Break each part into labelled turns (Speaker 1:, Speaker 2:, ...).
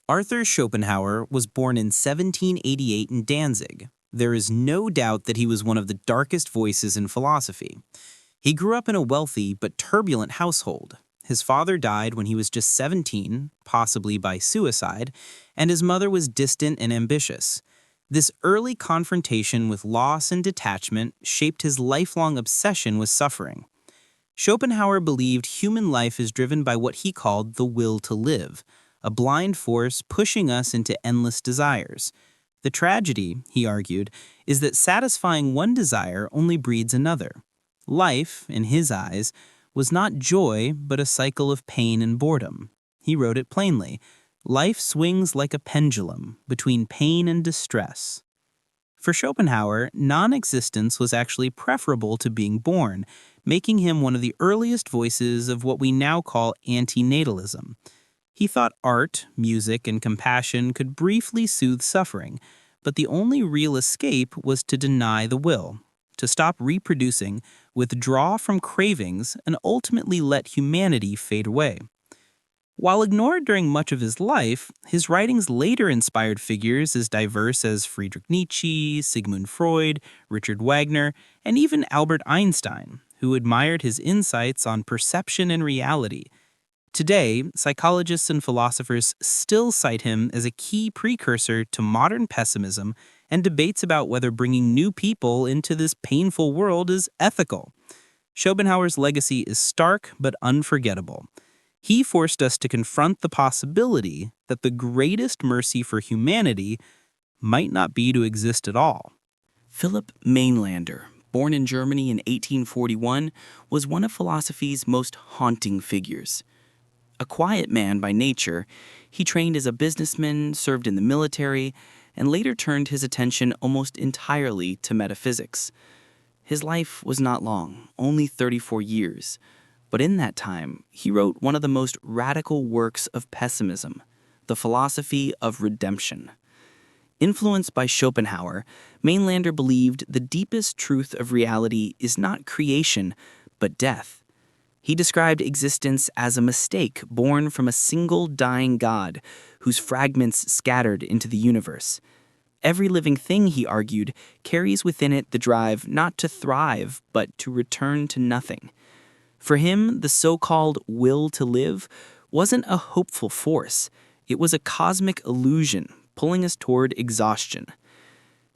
Speaker 1: Arthur Schopenhauer was born in 1788 in Danzig. There is no doubt that he was one of the darkest voices in philosophy. He grew up in a wealthy but turbulent household. His father died when he was just 17, possibly by suicide, and his mother was distant and ambitious. This early confrontation with loss and detachment shaped his lifelong obsession with suffering. Schopenhauer believed human life is driven by what he called the will to live, a blind force pushing us into endless desires. The tragedy, he argued, is that satisfying one desire only breeds another. Life, in his eyes, was not joy but a cycle of pain and boredom. He wrote it plainly: life swings like a pendulum between pain and distress. For Schopenhauer, non-existence was actually preferable to being born, making him one of the earliest voices of what we now call antinatalism. He thought art, music, and compassion could briefly soothe suffering, but the only real escape was to deny the will, to stop reproducing, withdraw from cravings, and ultimately let humanity fade away. While ignored during much of his life, his writings later inspired figures as diverse as Friedrich Nietzsche, Sigmund Freud, Richard Wagner, and even Albert Einstein, who admired his insights on perception and reality. Today, psychologists and philosophers still cite him as a key precursor to modern pessimism and debates about whether bringing new people into this painful world is ethical. Schopenhauer's legacy is stark but unforgettable. He forced us to confront the possibility that the greatest mercy for humanity might not be to exist at all.
Speaker 2: Philipp Mainländer, born in Germany in 1841, was one of philosophy's most haunting figures. A quiet man by nature, he trained as a businessman, served in the military, and later turned his attention almost entirely to metaphysics. His life was not long, only 34 years, but in that time, he wrote one of the most radical works of pessimism, The Philosophy of Redemption. Influenced by Schopenhauer, Mainländer believed the deepest truth of reality is not creation, but death. He described existence as a mistake born from a single dying God whose fragments scattered into the universe. Every living thing, he argued, carries within it the drive not to thrive, but to return to nothing. For him, the so-called will to live wasn't a hopeful force. It was a cosmic illusion pulling us toward exhaustion.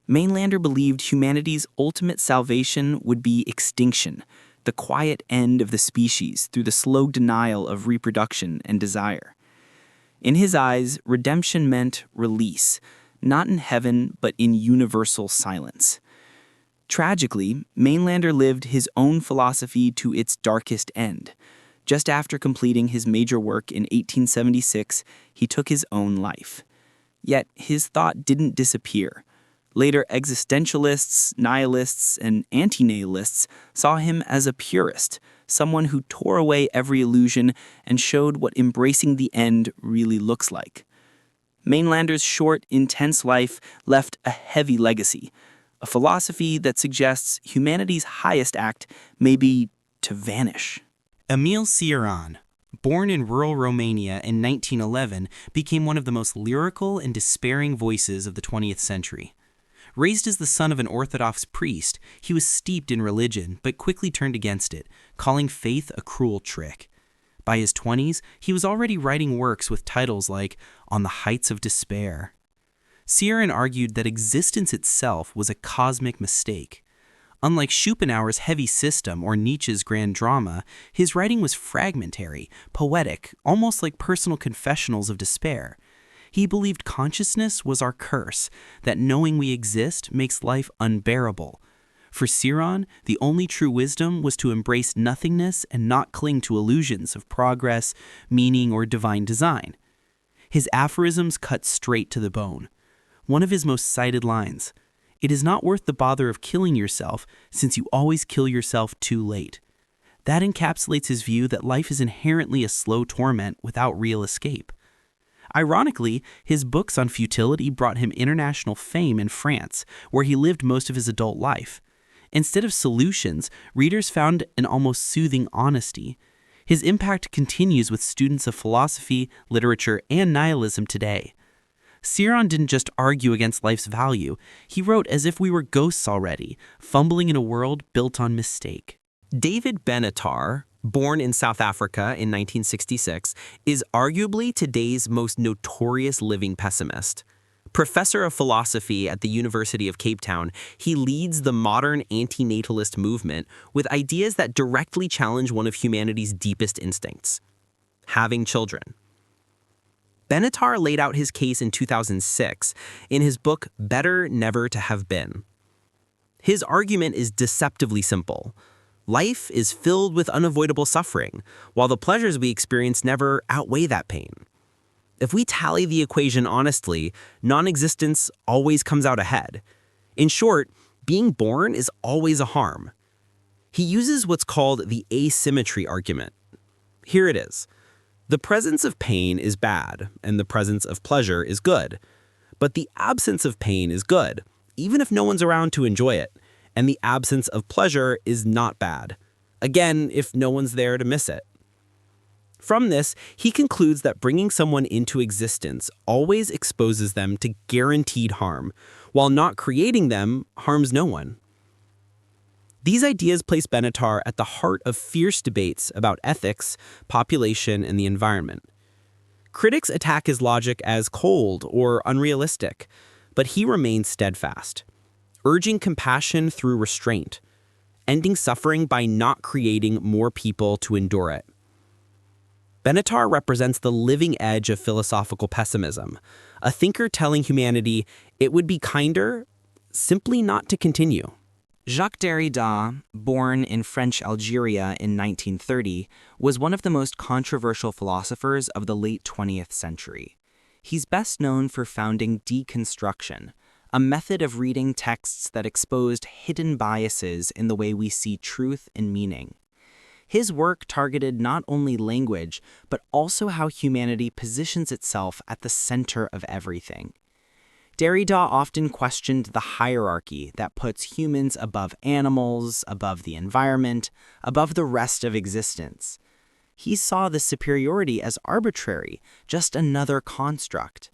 Speaker 2: Mainländer believed humanity's ultimate salvation would be extinction, the quiet end of the species through the slow denial of reproduction and desire. In his eyes, redemption meant release, not in heaven, but in universal silence. Tragically, Mainländer lived his own philosophy to its darkest end. Just after completing his major work in 1876, he took his own life. Yet his thought didn't disappear. Later, existentialists, nihilists, and antinihilists saw him as a purist, someone who tore away every illusion and showed what embracing the end really looks like. Mainlander's short, intense life left a heavy legacy, a philosophy that suggests humanity's highest act may be to vanish.
Speaker 1: Emil Cioran, born in rural Romania in 1911, became one of the most lyrical and despairing voices of the 20th century. Raised as the son of an Orthodox priest, he was steeped in religion but quickly turned against it, calling faith a cruel trick. By his 20s, he was already writing works with titles like On the Heights of Despair. Cioran argued that existence itself was a cosmic mistake. Unlike Schopenhauer's heavy system or Nietzsche's grand drama, his writing was fragmentary, poetic, almost like personal confessionals of despair. He believed consciousness was our curse, that knowing we exist makes life unbearable. For Cioran, the only true wisdom was to embrace nothingness and not cling to illusions of progress, meaning, or divine design. His aphorisms cut straight to the bone. One of his most cited lines: "It is not worth the bother of killing yourself, since you always kill yourself too late." That encapsulates his view that life is inherently a slow torment without real escape. Ironically, his books on futility brought him international fame in France, where he lived most of his adult life. Instead of solutions, readers found an almost soothing honesty.
Speaker 3: His impact continues with students of philosophy, literature, and nihilism today. Cioran didn't just argue against life's value, he wrote as if we were ghosts already, fumbling in a world built on mistake.
Speaker 1: David Benatar, born in South Africa in 1966, is arguably today's most notorious living pessimist. Professor of philosophy at the University of Cape Town, he leads the modern antinatalist movement with ideas that directly challenge one of humanity's deepest instincts: having children. Benatar laid out his case in 2006 in his book Better Never to Have Been. His argument is deceptively simple. Life is filled with unavoidable suffering, while the pleasures we experience never outweigh that pain. If we tally the equation honestly, non-existence always comes out ahead. In short, being born is always a harm. He uses what's called the asymmetry argument. Here it is. The presence of pain is bad, and the presence of pleasure is good. But the absence of pain is good, even if no one's around to enjoy it. And the absence of pleasure is not bad. Again, if no one's there to miss it. From this, he concludes that bringing someone into existence always exposes them to guaranteed harm, while not creating them harms no one. These ideas place Benatar at the heart of fierce debates about ethics, population, and the environment. Critics attack his logic as cold or unrealistic, but he remains steadfast, urging compassion through restraint, ending suffering by not creating more people to endure it. Benatar represents the living edge of philosophical pessimism, a thinker telling humanity it would be kinder simply not to continue.
Speaker 2: Jacques Derrida, born in French Algeria in 1930, was one of the most controversial philosophers of the late 20th century. He's best known for founding deconstruction, a method of reading texts that exposed hidden biases in the way we see truth and meaning. His work targeted not only language, but also how humanity positions itself at the center of everything. Derrida often questioned the hierarchy that puts humans above animals, above the environment, above the rest of existence. He saw the superiority as arbitrary, just another construct.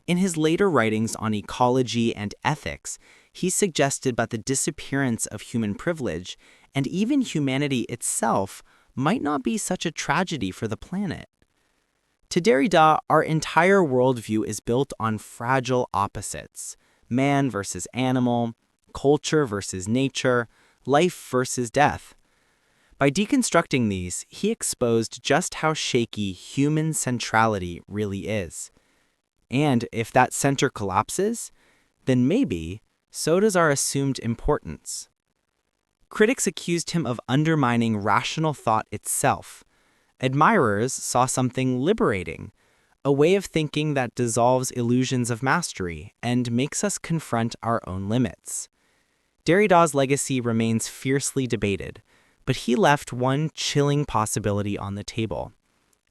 Speaker 2: In his later writings on ecology and ethics, he suggested that the disappearance of human privilege and even humanity itself might not be such a tragedy for the planet. To Derrida, our entire worldview is built on fragile opposites: man versus animal, culture versus nature, life versus death. By deconstructing these, he exposed just how shaky human centrality really is. And if that center collapses, then maybe so does our assumed importance. Critics accused him of undermining rational thought itself. Admirers saw something liberating, a way of thinking that dissolves illusions of mastery and makes us confront our own limits. Derrida's legacy remains fiercely debated, but he left one chilling possibility on the table: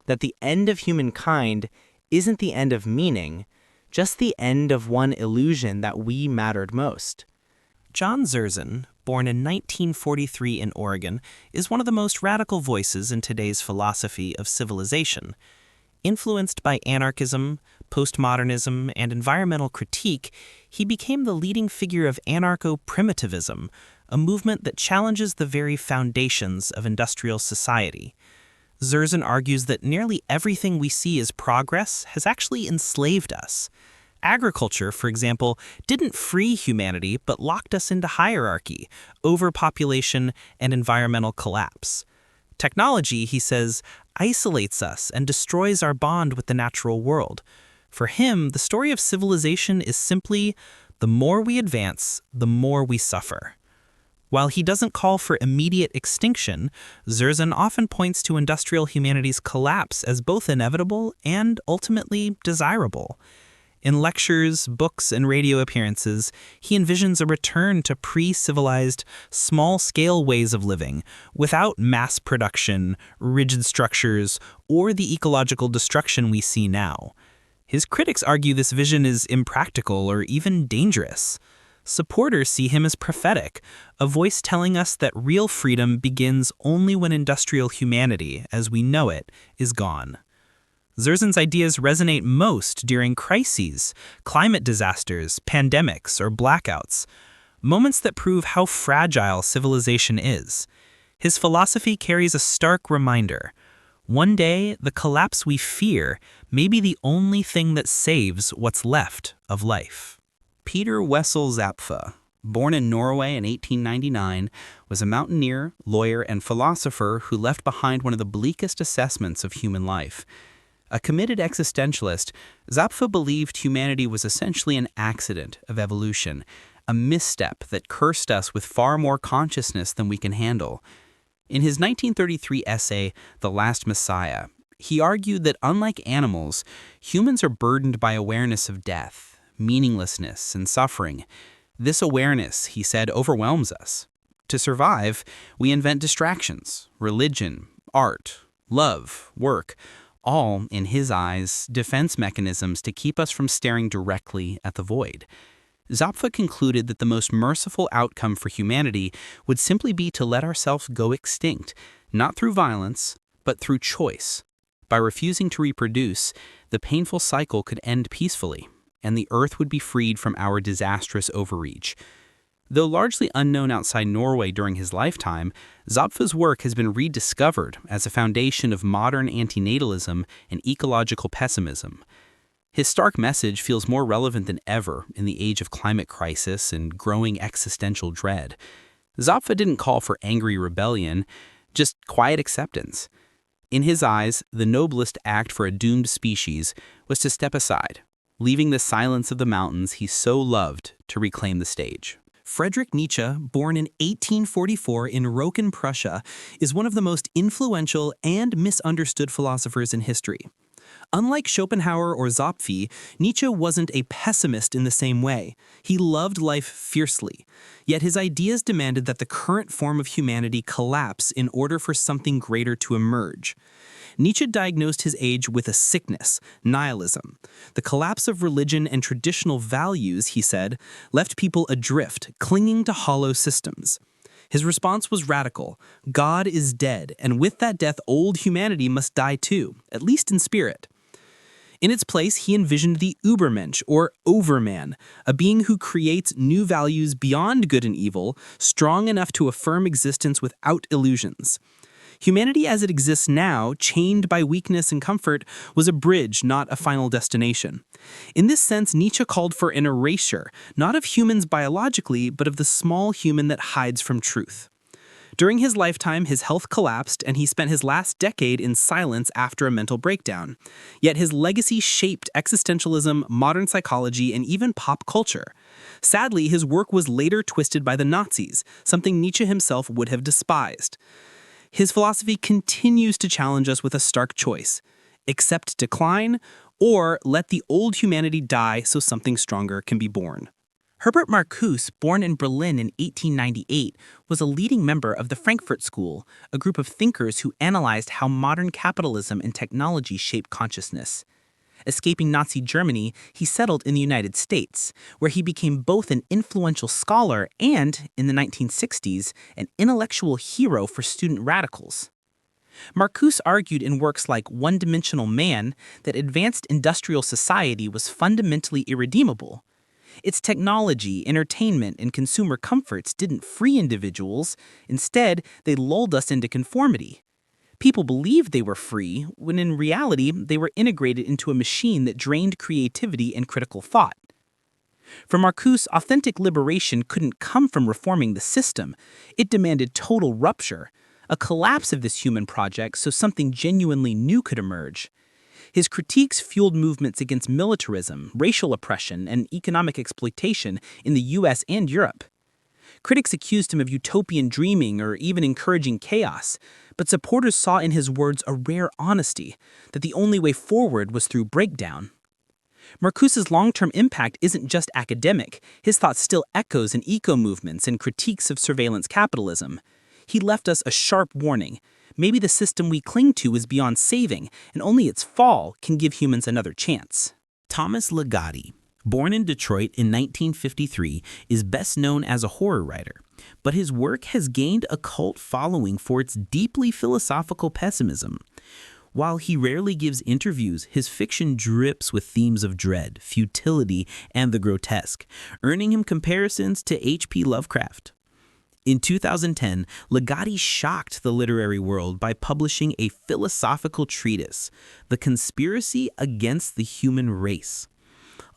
Speaker 2: that the end of humankind isn't the end of meaning, just the end of one illusion that we mattered most.
Speaker 1: John Zerzan, born in 1943 in Oregon, is one of the most radical voices in today's philosophy of civilization. Influenced by anarchism, postmodernism, and environmental critique, he became the leading figure of anarcho-primitivism, a movement that challenges the very foundations of industrial society. Zerzan argues that nearly everything we see as progress has actually enslaved us. Agriculture, for example, didn't free humanity but locked us into hierarchy, overpopulation, and environmental collapse. Technology, he says, isolates us and destroys our bond with the natural world. For him, the story of civilization is simply, the more we advance, the more we suffer. While he doesn't call for immediate extinction, Zerzan often points to industrial humanity's collapse as both inevitable and ultimately desirable. In lectures, books, and radio appearances, he envisions a return to pre-civilized, small-scale ways of living, without mass production, rigid structures, or the ecological destruction we see now. His critics argue this vision is impractical or even dangerous. Supporters see him as prophetic, a voice telling us that real freedom begins only when industrial humanity, as we know it, is gone. Zerzan's ideas resonate most during crises, climate disasters, pandemics, or blackouts, moments that prove how fragile civilization is. His philosophy carries a stark reminder. One day, the collapse we fear may be the only thing that saves what's left of life. Peter Wessel Zapffe, born in Norway in 1899, was a mountaineer, lawyer, and philosopher who left behind one of the bleakest assessments of human life. A committed existentialist, Zapffe believed humanity was essentially an accident of evolution, a misstep that cursed us with far more consciousness than we can handle. In his 1933 essay, The Last Messiah, he argued that unlike animals, humans are burdened by awareness of death, meaninglessness, and suffering. This awareness, he said, overwhelms us. To survive, we invent distractions, religion, art, love, work, all, in his eyes, defense mechanisms to keep us from staring directly at the void. Zapffe concluded that the most merciful outcome for humanity would simply be to let ourselves go extinct, not through violence, but through choice. By refusing to reproduce, the painful cycle could end peacefully, and the earth would be freed from our disastrous overreach. Though largely unknown outside Norway during his lifetime, Zapfe's work has been rediscovered as a foundation of modern antinatalism and ecological pessimism. His stark message feels more relevant than ever in the age of climate crisis and growing existential dread. Zapffe didn't call for angry rebellion, just quiet acceptance. In his eyes, the noblest act for a doomed species was to step aside, leaving the silence of the mountains he so loved to reclaim the stage. Friedrich Nietzsche, born in 1844 in Roken, Prussia, is one of the most influential and misunderstood philosophers in history. Unlike Schopenhauer or Zapffe, Nietzsche wasn't a pessimist in the same way. He loved life fiercely. Yet his ideas demanded that the current form of humanity collapse in order for something greater to emerge. Nietzsche diagnosed his age with a sickness, nihilism. The collapse of religion and traditional values, he said, left people adrift, clinging to hollow systems. His response was radical. God is dead, and with that death, old humanity must die too, at least in spirit. In its place, he envisioned the Übermensch, or overman, a being who creates new values beyond good and evil, strong enough to affirm existence without illusions. Humanity as it exists now, chained by weakness and comfort, was a bridge, not a final destination. In this sense, Nietzsche called for an erasure, not of humans biologically, but of the small human that hides from truth. During his lifetime, his health collapsed, and he spent his last decade in silence after a mental breakdown. Yet his legacy shaped existentialism, modern psychology, and even pop culture. Sadly, his work was later twisted by the Nazis, something Nietzsche himself would have despised. His philosophy continues to challenge us with a stark choice: accept decline, or let the old humanity die so something stronger can be born.
Speaker 2: Herbert Marcuse, born in Berlin in 1898, was a leading member of the Frankfurt School, a group of thinkers who analyzed how modern capitalism and technology shape consciousness. Escaping Nazi Germany, he settled in the United States, where he became both an influential scholar and, in the 1960s, an intellectual hero for student radicals. Marcuse argued in works like One-Dimensional Man that advanced industrial society was fundamentally irredeemable. Its technology, entertainment, and consumer comforts didn't free individuals. Instead, they lulled us into conformity. People believed they were free, when in reality, they were integrated into a machine that drained creativity and critical thought. For Marcuse, authentic liberation couldn't come from reforming the system. It demanded total rupture, a collapse of this human project so something genuinely new could emerge. His critiques fueled movements against militarism, racial oppression, and economic exploitation in the US and Europe. Critics accused him of utopian dreaming or even encouraging chaos, but supporters saw in his words a rare honesty, that the only way forward was through breakdown. Marcuse's long-term impact isn't just academic. His thought still echoes in eco-movements and critiques of surveillance capitalism. He left us a sharp warning. Maybe the system we cling to is beyond saving, and only its fall can give humans another chance.
Speaker 1: Thomas Ligotti, Born in Detroit in 1953, is best known as a horror writer, but his work has gained a cult following for its deeply philosophical pessimism. While he rarely gives interviews, his fiction drips with themes of dread, futility, and the grotesque, earning him comparisons to H.P. Lovecraft. In 2010, Ligotti shocked the literary world by publishing a philosophical treatise, The Conspiracy Against the Human Race.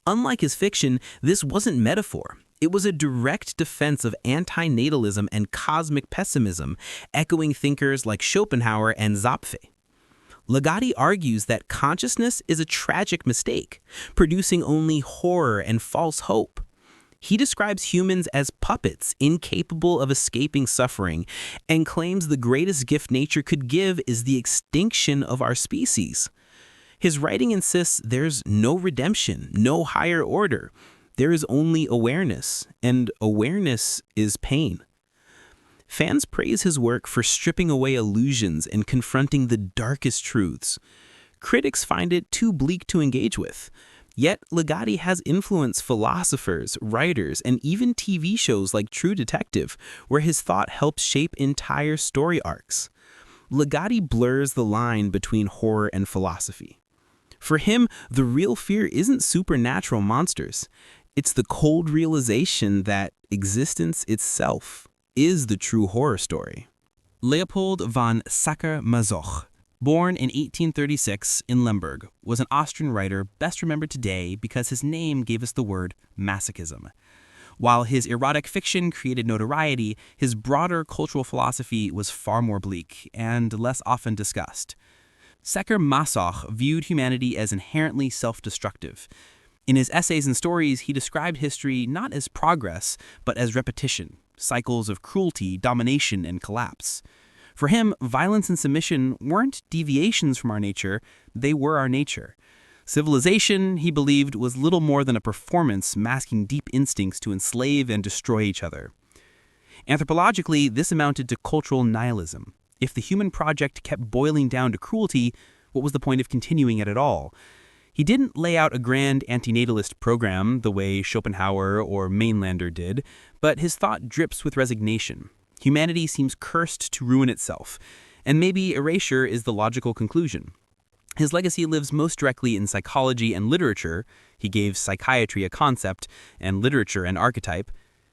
Speaker 1: Unlike his fiction, this wasn't metaphor. It was a direct defense of antinatalism and cosmic pessimism, echoing thinkers like Schopenhauer and Zapffe. Ligotti argues that consciousness is a tragic mistake, producing only horror and false hope. He describes humans as puppets incapable of escaping suffering and claims the greatest gift nature could give is the extinction of our species. His writing insists there's no redemption, no higher order. There is only awareness, and awareness is pain. Fans praise his work for stripping away illusions and confronting the darkest truths. Critics find it too bleak to engage with. Yet, Ligotti has influenced philosophers, writers, and even TV shows like True Detective, where his thought helps shape entire story arcs. Ligotti blurs the line between horror and philosophy. For him, the real fear isn't supernatural monsters. It's the cold realization that existence itself is the true horror story. Leopold von Sacher-Masoch, born in 1836 in Lemberg, was an Austrian writer best remembered today because his name gave us the word masochism. While his erotic fiction created notoriety, his broader cultural philosophy was far more bleak and less often discussed. Sacher-Masoch viewed humanity as inherently self-destructive. In his essays and stories, he described history not as progress, but as repetition, cycles of cruelty, domination, and collapse. For him, violence and submission weren't deviations from our nature, they were our nature. Civilization, he believed, was little more than a performance masking deep instincts to enslave and destroy each other. Anthropologically, this amounted to cultural nihilism. If the human project kept boiling down to cruelty, what was the point of continuing it at all? He didn't lay out a grand antinatalist program the way Schopenhauer or Mainländer did, but his thought drips with resignation. Humanity seems cursed to ruin itself, and maybe erasure is the logical conclusion. His legacy lives most directly in psychology and literature. He gave psychiatry a concept, and literature an archetype.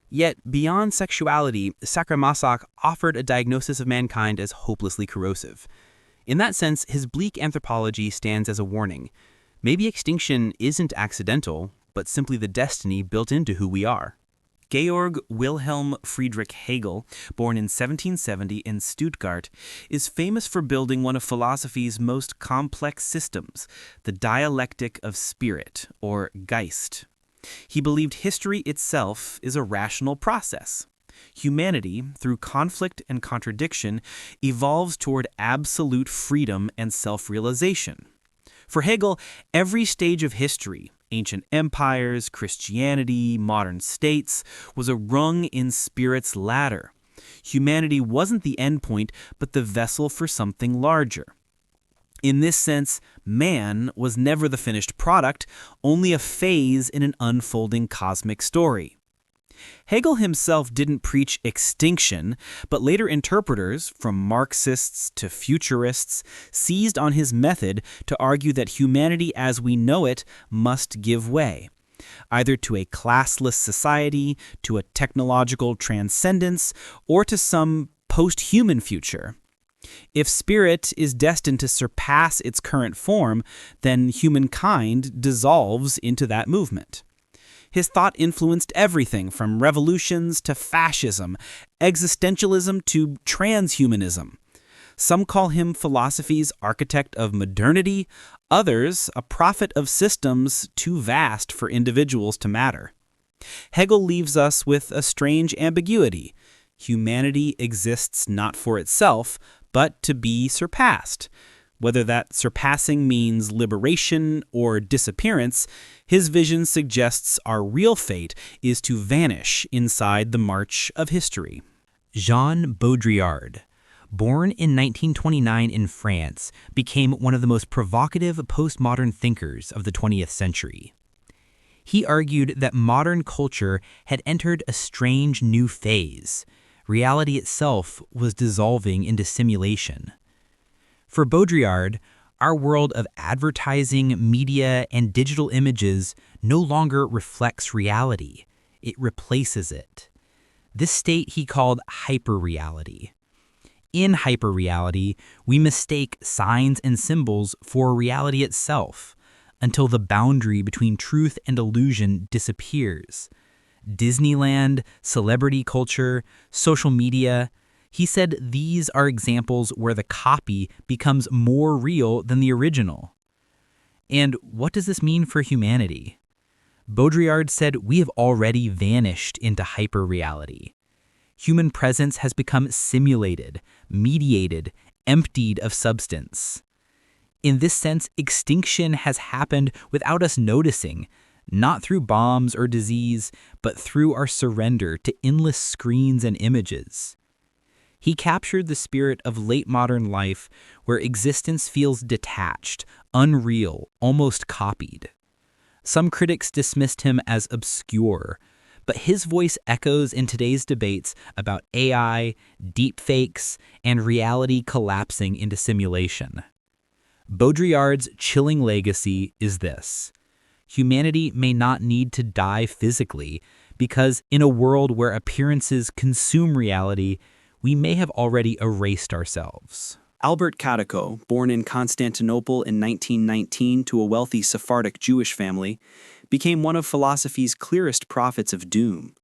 Speaker 1: Yet, beyond sexuality, Sacher-Masoch offered a diagnosis of mankind as hopelessly corrosive. In that sense, his bleak anthropology stands as a warning. Maybe extinction isn't accidental, but simply the destiny built into who we are. Georg Wilhelm Friedrich Hegel, born in 1770 in Stuttgart, is famous for building one of philosophy's most complex systems, the dialectic of spirit, or Geist. He believed history itself is a rational process. Humanity, through conflict and contradiction, evolves toward absolute freedom and self-realization. For Hegel, every stage of history, ancient empires, Christianity, modern states, was a rung in spirit's ladder. Humanity wasn't the endpoint, but the vessel for something larger. In this sense, man was never the finished product, only a phase in an unfolding cosmic story. Hegel himself didn't preach extinction, but later interpreters, from Marxists to futurists, seized on his method to argue that humanity as we know it must give way, either to a classless society, to a technological transcendence, or to some post-human future. If spirit is destined to surpass its current form, then humankind dissolves into that movement. His thought influenced everything from revolutions to fascism, existentialism to transhumanism. Some call him philosophy's architect of modernity, others a prophet of systems too vast for individuals to matter. Hegel leaves us with a strange ambiguity. Humanity exists not for itself, but to be surpassed. Whether that surpassing means liberation or disappearance, his vision suggests our real fate is to vanish inside the march of history.
Speaker 3: Jean Baudrillard, born in 1929 in France, became one of the most provocative postmodern thinkers of the 20th century. He argued that modern culture had entered a strange new phase. Reality itself was dissolving into simulation. For Baudrillard, our world of advertising, media, and digital images no longer reflects reality. It replaces it. This state he called hyperreality. In hyperreality, we mistake signs and symbols for reality itself until the boundary between truth and illusion disappears. Disneyland, celebrity culture, social media. He said these are examples where the copy becomes more real than the original. And what does this mean for humanity? Baudrillard said we have already vanished into hyperreality. Human presence has become simulated, mediated, emptied of substance. In this sense, extinction has happened without us noticing, not through bombs or disease, but through our surrender to endless screens and images. He captured the spirit of late modern life where existence feels detached, unreal, almost copied. Some critics dismissed him as obscure, but his voice echoes in today's debates about AI, deepfakes, and reality collapsing into simulation. Baudrillard's chilling legacy is this: humanity may not need to die physically because in a world where appearances consume reality, we may have already erased ourselves.
Speaker 1: Albert Caraco, born in Constantinople in 1919 to a wealthy Sephardic Jewish family, became one of philosophy's clearest prophets of doom.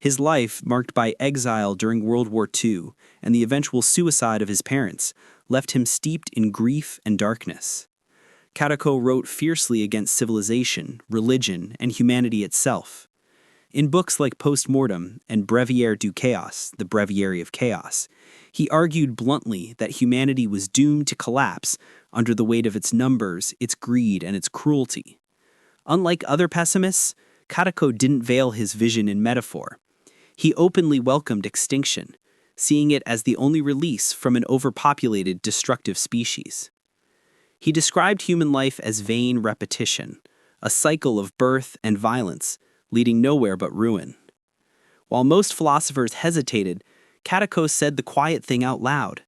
Speaker 1: His life, marked by exile during World War II and the eventual suicide of his parents, left him steeped in grief and darkness. Caraco wrote fiercely against civilization, religion, and humanity itself. In books like Postmortem and Breviaire du Chaos, the Breviary of Chaos, he argued bluntly that humanity was doomed to collapse under the weight of its numbers, its greed, and its cruelty. Unlike other pessimists, Caraco didn't veil his vision in metaphor. He openly welcomed extinction, seeing it as the only release from an overpopulated, destructive species. He described human life as vain repetition, a cycle of birth and violence, leading nowhere but ruin. While most philosophers hesitated, Caraco said the quiet thing out loud.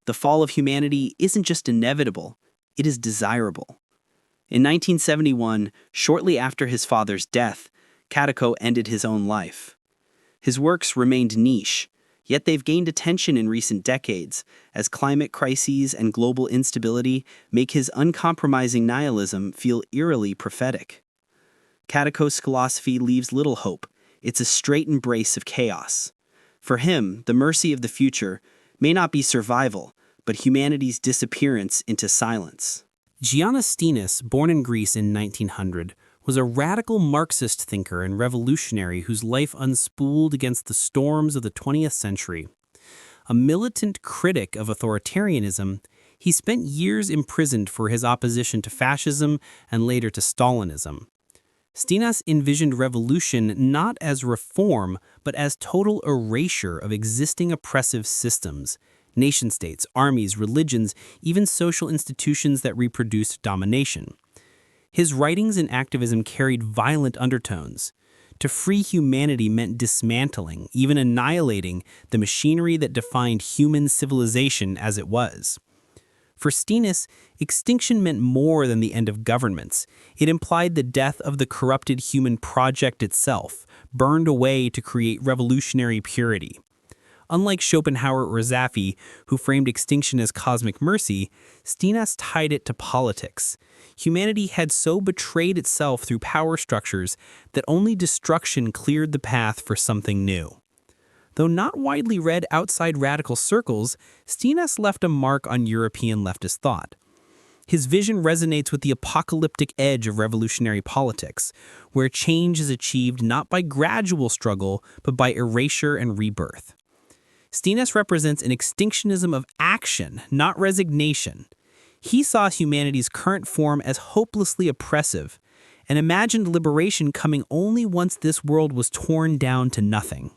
Speaker 1: The fall of humanity isn't just inevitable, it is desirable. In 1971, shortly after his father's death, Caraco ended his own life. His works remained niche, yet they've gained attention in recent decades as climate crises and global instability make his uncompromising nihilism feel eerily prophetic. Caraco's philosophy leaves little hope. It's a straight embrace of chaos. For him, the mercy of the future may not be survival, but humanity's disappearance into silence. Agis Stinas, born in Greece in 1900, was a radical Marxist thinker and revolutionary whose life unspooled against the storms of the 20th century. A militant critic of authoritarianism, he spent years imprisoned for his opposition to fascism and later to Stalinism. Stinas envisioned revolution not as reform, but as total erasure of existing oppressive systems, nation-states, armies, religions, even social institutions that reproduced domination. His writings and activism carried violent undertones. To free humanity meant dismantling, even annihilating, the machinery that defined human civilization as it was. For Stinas, extinction meant more than the end of governments. It implied the death of the corrupted human project itself, burned away to create revolutionary purity. Unlike Schopenhauer or Zapffe, who framed extinction as cosmic mercy, Stinas tied it to politics. Humanity had so betrayed itself through power structures that only destruction cleared the path for something new. Though not widely read outside radical circles, Stinas left a mark on European leftist thought. His vision resonates with the apocalyptic edge of revolutionary politics, where change is achieved not by gradual struggle, but by erasure and rebirth. Stinas represents an extinctionism of action, not resignation. He saw humanity's current form as hopelessly oppressive, and imagined liberation coming only once this world was torn down to nothing.